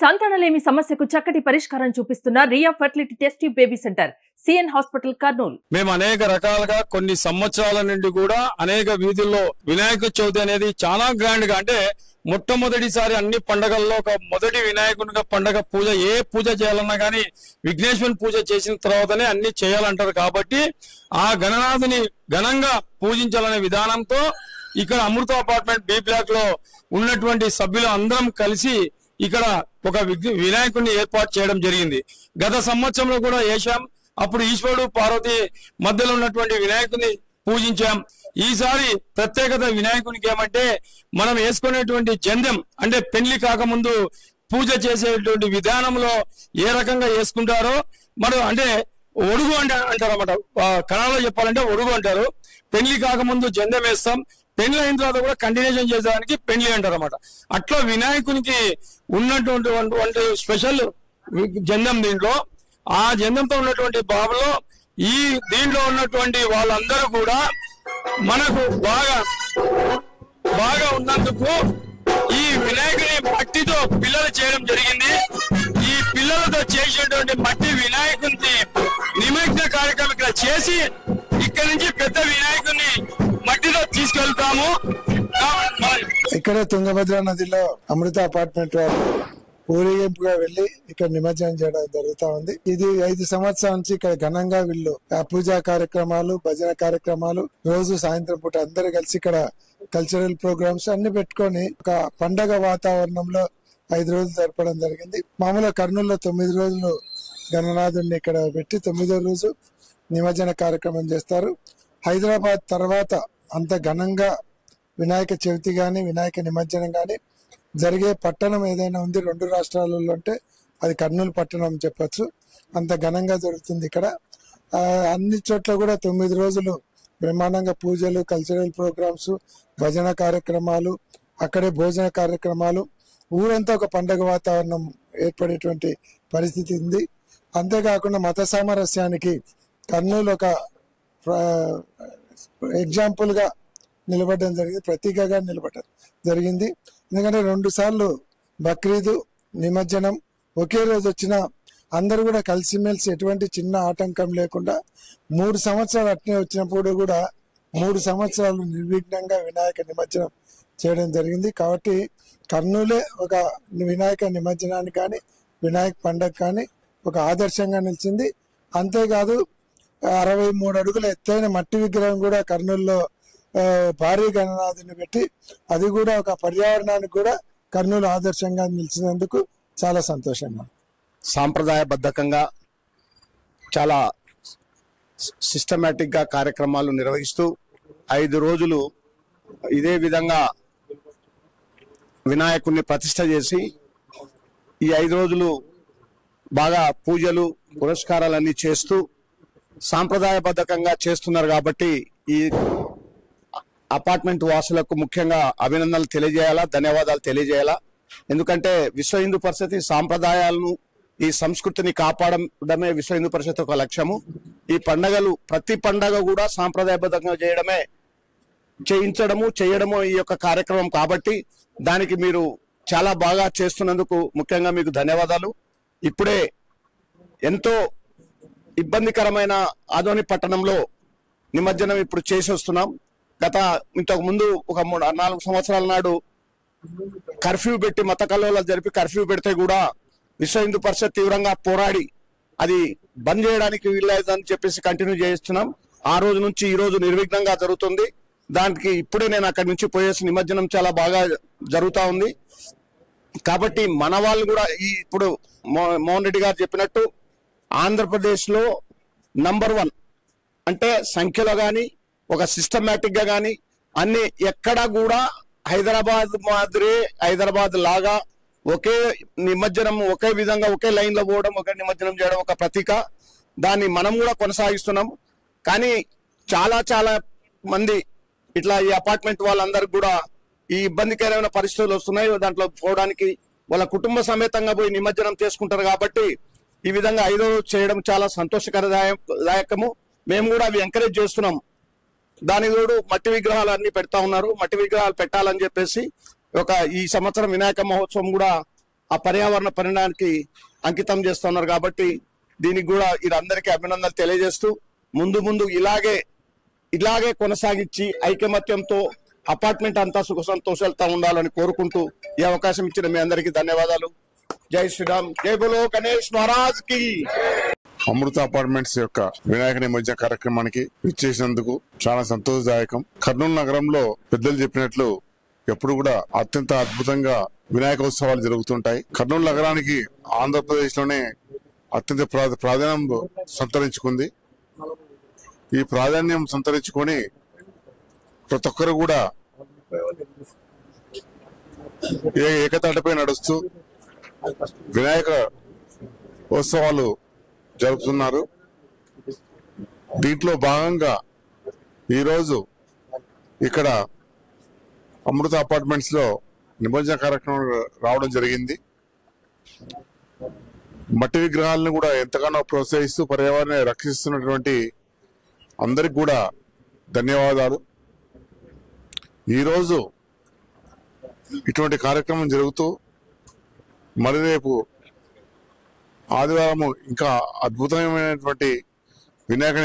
సంతానలేమి సమస్యకు చక్కటి పరిష్కారం చూపిస్తున్న Riya fertility test baby centre CN hospital Kurnool. మేము అనేక రకాలుగా కొన్ని సంవత్సరాల నుండి కూడా అనేక వీధుల్లో వినాయక చవితి అనేది చాలా గ్రాండ్ గా, అంటే మొట్టమొదటిసారి అన్ని పండగల్లో ఒక మొదటి వినాయకునిగా పండగ పూజ, ఏ పూజ చేయాలన్నా కానీ విఘ్నేశ్వరుని పూజ చేసిన తర్వాతనే అన్ని చేయాలంటారు. కాబట్టి ఆ గణనాథుని ఘనంగా పూజించాలనే విధానంతో ఇక్కడ అమృత అపార్ట్మెంట్ బి బ్లాక్ లో ఉన్నటువంటి సభ్యులు అందరం కలిసి ఇక్కడ ఒక వినాయకుడిని ఏర్పాటు చేయడం జరిగింది. గత సంవత్సరంలో కూడా వేశాం. అప్పుడు ఈశ్వరుడు పార్వతి మధ్యలో ఉన్నటువంటి వినాయకుడిని పూజించాం. ఈసారి ప్రత్యేకత వినాయకునికి ఏమంటే, మనం వేసుకునేటువంటి జందెం, అంటే పెళ్లి కాకముందు పూజ చేసేటువంటి విధానంలో ఏ రకంగా వేసుకుంటారో మనం, అంటే ఒడుగు అంటారు అన్నమాట. కళలో చెప్పాలంటే ఒడుగు అంటారు. పెళ్లి కాకముందు జందెం వేస్తాం, పెళ్లి అయిన తర్వాత కూడా కంటిన్యూషన్ చేసేదానికి పెళ్లి అంటారు అన్నమాట. అట్లా వినాయకునికి ఉన్నటువంటి స్పెషల్ జందెం దీంట్లో. ఆ జందెంతో ఉన్నటువంటి బాబులో ఈ దీంట్లో ఉన్నటువంటి వాళ్ళందరూ కూడా మనకు బాగా ఉన్నందుకు ఈ వినాయకుని మట్టితో పిల్లలు చేయడం జరిగింది. ఈ పిల్లలతో చేసేటువంటి మట్టి వినాయకుని నిమజ్జన కార్యక్రమం ఇక్కడ చేసి ఇక్కడ నుంచి పెద్ద వినాయకుని మట్టితో తీసుకెళ్తాము. ఇక్కడ తుంగభద్ర నదిలో అమృత అపార్ట్మెంట్ వారు ఊరేగింపుగా వెళ్లి ఇక్కడ నిమజ్జనం చేయడం జరుగుతా ఉంది. ఇది 5 సంవత్సరాల నుంచి ఇక్కడ ఘనంగా వీళ్ళు పూజా కార్యక్రమాలు, భజన కార్యక్రమాలు, రోజు సాయంత్రం పూట అందరు కలిసి ఇక్కడ కల్చరల్ ప్రోగ్రామ్స్ అన్ని పెట్టుకొని ఒక పండగ వాతావరణంలో 5 రోజులు జరపడం జరిగింది. మామూలుగా కర్నూలులో 9 రోజులు గణనాథుడిని ఇక్కడ పెట్టి 9వ రోజు నిమజ్జన కార్యక్రమం చేస్తారు. హైదరాబాద్ తర్వాత అంత ఘనంగా వినాయక చవితి గాని, వినాయక నిమజ్జనం గాని జరిగే పట్టణం ఏదైనా ఉంది 2 రాష్ట్రాలలో అంటే అది కర్నూలు పట్టణం చెప్పచ్చు. అంత ఘనంగా జరుగుతుంది ఇక్కడ. అన్ని చోట్ల కూడా 9 రోజులు బ్రహ్మాండంగా పూజలు, కల్చరల్ ప్రోగ్రామ్స్, భజన కార్యక్రమాలు, అక్కడే భోజన కార్యక్రమాలు, ఊరంతా ఒక పండగ వాతావరణం ఏర్పడేటువంటి పరిస్థితి ఉంది. అంతేకాకుండా మత సామరస్యానికి కర్నూలు ఒక ఎగ్జాంపుల్ గా నిలబడడం జరిగింది, ప్రతీకగా నిలబడడం జరిగింది. ఎందుకంటే 2 సార్లు బక్రీదు, నిమజ్జనం ఒకే రోజు వచ్చిన అందరూ కూడా కలిసిమెలిసి ఎటువంటి చిన్న ఆటంకం లేకుండా 3 సంవత్సరాలు అట్నే వచ్చినప్పుడు కూడా 3 సంవత్సరాలు నిర్విఘ్నంగా వినాయక నిమజ్జనం చేయడం జరిగింది. కాబట్టి కర్నూలే ఒక వినాయక నిమజ్జనానికి కానీ, వినాయక పండుగ కానీ ఒక ఆదర్శంగా నిలిచింది. అంతేకాదు 63 అడుగుల ఎత్తైన మట్టి విగ్రహం కూడా కర్నూలులో భారీ గణనాథుని పెట్టి అది కూడా ఒక పర్యావరణానికి కూడా కర్నూలు ఆదర్శంగా నిలిచినందుకు చాలా సంతోషంగా, సాంప్రదాయబద్ధకంగా చాలా సిస్టమేటిక్ గా కార్యక్రమాలు నిర్వహిస్తూ 5 రోజులు ఇదే విధంగా వినాయకుడిని ప్రతిష్ట చేసి ఈ 5 రోజులు బాగా పూజలు, పురస్కారాలన్నీ చేస్తూ సాంప్రదాయబద్ధకంగా చేస్తున్నారు. కాబట్టి ఈ అపార్ట్మెంట్ వాసులకు ముఖ్యంగా అభినందనలు తెలియజేయాలా, ధన్యవాదాలు తెలియజేయాలా. ఎందుకంటే విశ్వ హిందూ పరిషత్ ఈ సాంప్రదాయాలను, ఈ సంస్కృతిని కాపాడడమే విశ్వ హిందూ పరిషత్ ఒక లక్ష్యము. ఈ పండగలు ప్రతి పండగ కూడా సాంప్రదాయబద్ధంగా చేయడము ఈ యొక్క కార్యక్రమం. కాబట్టి దానికి మీరు చాలా బాగా చేస్తున్నందుకు ముఖ్యంగా మీకు ధన్యవాదాలు. ఇప్పుడే ఎంతో ఇబ్బందికరమైన ఆదోని పట్టణంలో నిమజ్జనం ఇప్పుడు చేసి వస్తున్నాం. ఇంతకు ముందు ఒక 4 సంవత్సరాల నాడు కర్ఫ్యూ పెట్టి, మత కల్లోలాలు జరిపి కర్ఫ్యూ పెడితే కూడా విశ్వ హిందూ పరిషత్ తీవ్రంగా పోరాడి అది బంద్ చేయడానికి వీల్లేదని చెప్పేసి కంటిన్యూ చేస్తున్నాం. ఆ రోజు నుంచి ఈ రోజు నిర్విఘ్నంగా జరుగుతుంది. దానికి ఇప్పుడే నేను అక్కడి నుంచి పోయేసి నిమజ్జనం చాలా బాగా జరుగుతూ ఉంది. కాబట్టి మన వాళ్ళు కూడా ఇప్పుడు మోహన్ రెడ్డి గారు చెప్పినట్టు ఆంధ్రప్రదేశ్ లో నంబర్ 1 అంటే సంఖ్యలో గాని, ఒక సిస్టమేటిక్ గా గాని అన్ని ఎక్కడా కూడా హైదరాబాద్ లాగా ఒకే నిమజ్జనం, ఒకే విధంగా ఒకే లైన్ లో పోవడం, ఒకే నిమజ్జనం చేయడం ఒక ప్రతీక. దాన్ని మనం కూడా కొనసాగిస్తున్నాం. కానీ చాలా మంది ఇట్లా ఈ అపార్ట్మెంట్ వాళ్ళందరికి కూడా ఈ ఇబ్బందికరమైన పరిస్థితులు వస్తున్నాయి. దాంట్లో పోవడానికి వాళ్ళ కుటుంబ సమేతంగా పోయి నిమజ్జనం చేసుకుంటారు. కాబట్టి ఈ విధంగా 5 రోజులు చేయడం చాలా సంతోషకరదాయకము. మేము కూడా అవి ఎంకరేజ్ చేస్తున్నాం. దానికి తోడు మట్టి విగ్రహాలు అన్ని పెడతా ఉన్నారు. మట్టి విగ్రహాలు పెట్టాలని చెప్పేసి ఈ సంవత్సరం వినాయక మహోత్సవం కూడా ఆ పర్యావరణ పరిణామానికి అంకితం చేస్తున్నారు. కాబట్టి దీనికి కూడా వీరందరికీ అభినందనలు తెలియజేస్తూ ముందు ఇలాగే కొనసాగించి ఐకమత్యంతో అపార్ట్మెంట్ అంతా సుఖ సంతోషాలతో ఉండాలని కోరుకుంటూ ఈ అవకాశం ఇచ్చిన మీ అందరికీ ధన్యవాదాలు. జై శ్రీరామ్, జై బోలో గణేష్ మహారాజ్ కి. అమృత అపార్ట్మెంట్స్ యొక్క వినాయక నిమజ్జన కార్యక్రమానికి ఇచ్చేసినందుకు చాలా సంతోషదాయకం. కర్నూలు నగరంలో పెద్దలు చెప్పినట్లు ఎప్పుడు కూడా అత్యంత అద్భుతంగా వినాయకోత్సవాలు జరుగుతుంటాయి. కర్నూలు నగరానికి ఆంధ్రప్రదేశ్ లోనే అత్యంత ప్రాధాన్యం సంతరించుకుంది. ఈ ప్రాధాన్యం సంతరించుకొని ప్రతి ఒక్కరు కూడా ఏకతాటిపై నడుస్తూ వినాయక ఉత్సవాలు జరుపుతున్నారు. దీంట్లో భాగంగా ఈరోజు ఇక్కడ అమృత అపార్ట్మెంట్స్ లో నిమజ్జన కార్యక్రమం రావడం జరిగింది. మట్టి విగ్రహాలను కూడా ఎంతగానో ప్రోత్సహిస్తూ పర్యావరణాన్ని రక్షిస్తున్నటువంటి అందరికి కూడా ధన్యవాదాలు. ఈరోజు ఇటువంటి కార్యక్రమం జరుగుతూ మరి రేపు ఆదివారం ఇంకా అద్భుతమైనటువంటి వినాయక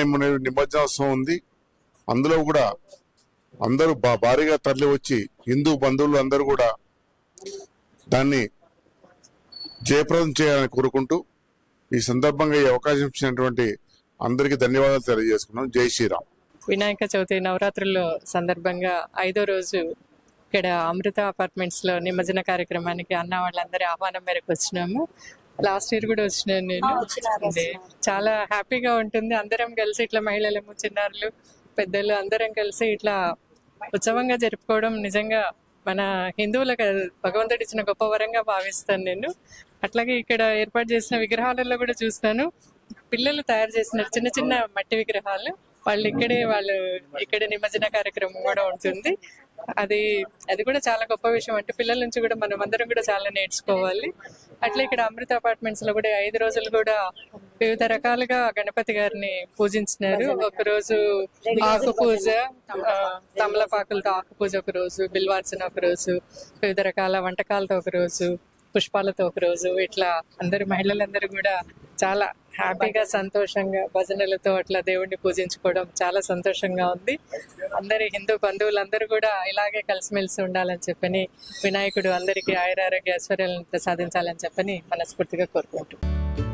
నిమజ్జనోత్సవం ఉంది. అందులో కూడా అందరూ భారీగా తరలి వచ్చి హిందూ బంధువులు అందరూ కూడా దాన్ని జయప్రదం చేయాలని కోరుకుంటూ ఈ సందర్భంగా ఈ అవకాశం ఇచ్చినటువంటి అందరికీ ధన్యవాదాలు తెలియజేసుకున్నాం. జై శ్రీరామ్. వినాయక చవితి నవరాత్రుల్లో సందర్భంగా 5వ రోజు ఇక్కడ అమృత అపార్ట్మెంట్స్ లో నిమజ్జన కార్యక్రమానికి అన్న వాళ్ళందరి ఆహ్వానం మేరకు వచ్చినాము. లాస్ట్ ఇయర్ కూడా వచ్చినాను నేను. చాలా హ్యాపీగా ఉంటుంది. అందరం కలిసి ఇట్లా మహిళలు, చిన్నారులు, పెద్దలు అందరం కలిసి ఇట్లా ఉత్సవంగా జరుపుకోవడం నిజంగా మన హిందువులకు భగవంతుడు ఇచ్చిన గొప్ప వరంగా భావిస్తాను నేను. అట్లాగే ఇక్కడ ఏర్పాటు చేసిన విగ్రహాలలో కూడా చూస్తాను, పిల్లలు తయారు చేసిన చిన్న చిన్న మట్టి విగ్రహాలు వాళ్ళు ఇక్కడే నిమజ్జన కార్యక్రమం కూడా ఉంటుంది. అది కూడా చాలా గొప్ప విషయం. అంటే పిల్లల నుంచి కూడా మనం అందరం కూడా చాలా నేర్చుకోవాలి. అట్లా ఇక్కడ అమృత అపార్ట్మెంట్స్ లో కూడా 5 రోజులు కూడా వివిధ రకాలుగా గణపతి గారిని పూజించినారు. ఒకరోజు ఆకు పూజ, తమలపాకులతో ఆకు పూజ ఒక రోజు, బిల్వార్చన ఒక రోజు, వివిధ రకాల వంటకాలతో ఒక రోజు, పుష్పాలతో ఒక రోజు, ఇట్లా అందరు మహిళలందరూ కూడా చాలా హ్యాపీగా సంతోషంగా భజనలతో అట్లా దేవుణ్ణి పూజించుకోవడం చాలా సంతోషంగా ఉంది. అందరి హిందూ బంధువులందరూ కూడా ఇలాగే కలిసిమెలిసి ఉండాలని చెప్పని వినాయకుడు అందరికీ ఆయురారోగ్య ఐశ్వర్యాలను ప్రసాదించాలని చెప్పని మనస్ఫూర్తిగా కోరుకుంటున్నాం.